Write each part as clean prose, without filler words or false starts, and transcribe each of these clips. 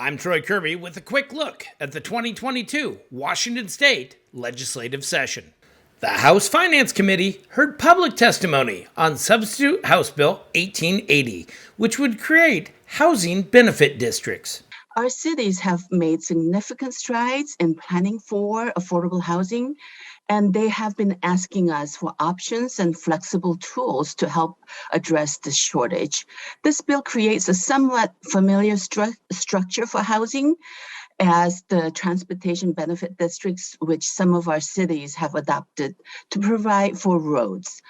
I'm Troy Kirby with a quick look at the 2022 Washington State legislative session. The House Finance Committee heard public testimony on Substitute House Bill 1880, which would create housing benefit districts. Our cities have made significant strides in planning for affordable housing, and they have been asking us for options and flexible tools to help address the shortage. This bill creates a somewhat familiar structure for housing as the transportation benefit districts, which some of our cities have adopted to provide for roads.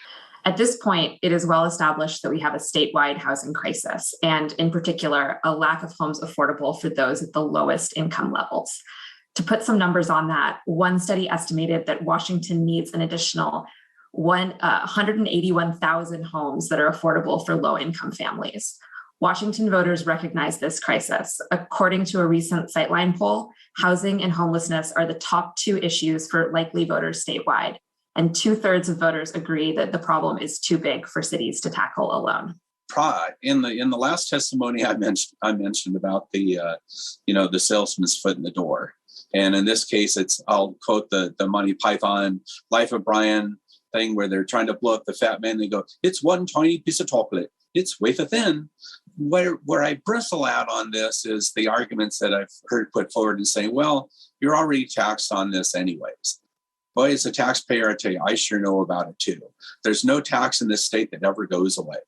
At this point, it is well established that we have a statewide housing crisis, and in particular, a lack of homes affordable for those at the lowest income levels. To put some numbers on that, one study estimated that Washington needs an additional 181,000 homes that are affordable for low-income families. Washington voters recognize this crisis. According to a recent Sightline poll, housing and homelessness are the top two issues for likely voters statewide. And 2/3 of voters agree that the problem is too big for cities to tackle alone. In the last testimony I mentioned about the salesman's foot in the door, and in this case I'll quote the Monty Python Life of Brian thing where they're trying to blow up the fat man. They go, "It's one tiny piece of chocolate. It's wafer thin." Where I bristle out on this is the arguments that I've heard put forward and saying, "Well, you're already taxed on this anyways." Boy, as a taxpayer, I tell you, I sure know about it too. There's no tax in this state that ever goes away.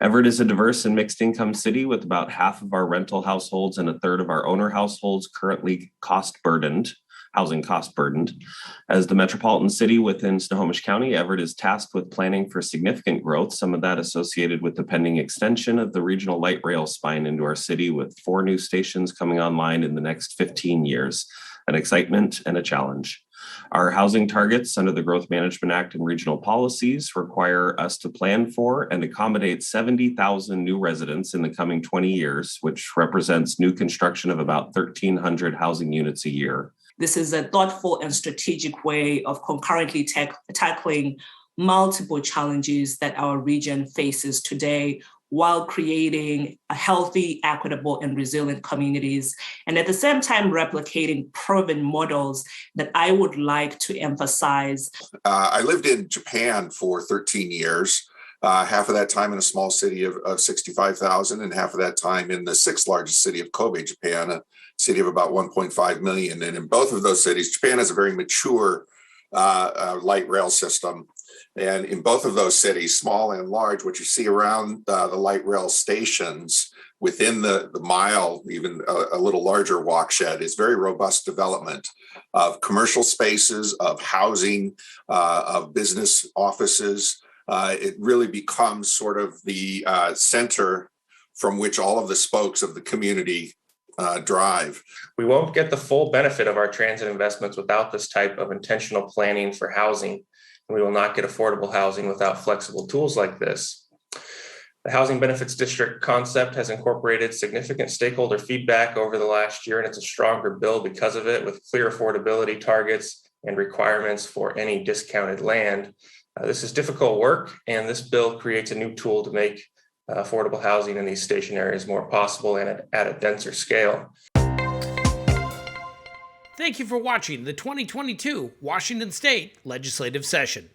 Everett is a diverse and mixed income city with about half of our rental households and a third of our owner households currently housing cost burdened. As the metropolitan city within Snohomish County, Everett is tasked with planning for significant growth, some of that associated with the pending extension of the regional light rail spine into our city with 4 new stations coming online in the next 15 years, an excitement and a challenge. Our housing targets under the Growth Management Act and regional policies require us to plan for and accommodate 70,000 new residents in the coming 20 years, which represents new construction of about 1,300 housing units a year. This is a thoughtful and strategic way of concurrently tackling multiple challenges that our region faces today, while creating a healthy, equitable, and resilient communities, and at the same time replicating proven models that I would like to emphasize. I lived in Japan for 13 years, half of that time in a small city of 65,000 and half of that time in the 6th largest city of Kobe, Japan, a city of about 1.5 million. And in both of those cities, Japan has a very mature light rail system. And in both of those cities, small and large, what you see around the light rail stations within the mile, even a little larger walkshed, is very robust development of commercial spaces, of housing, of business offices. It really becomes sort of the center from which all of the spokes of the community drive. We won't get the full benefit of our transit investments without this type of intentional planning for housing. We will not get affordable housing without flexible tools like this. The Housing Benefits District concept has incorporated significant stakeholder feedback over the last year, and it's a stronger bill because of it, with clear affordability targets and requirements for any discounted land. This is difficult work, and this bill creates a new tool to make affordable housing in these station areas more possible and at a denser scale. Thank you for watching the 2022 Washington State legislative session.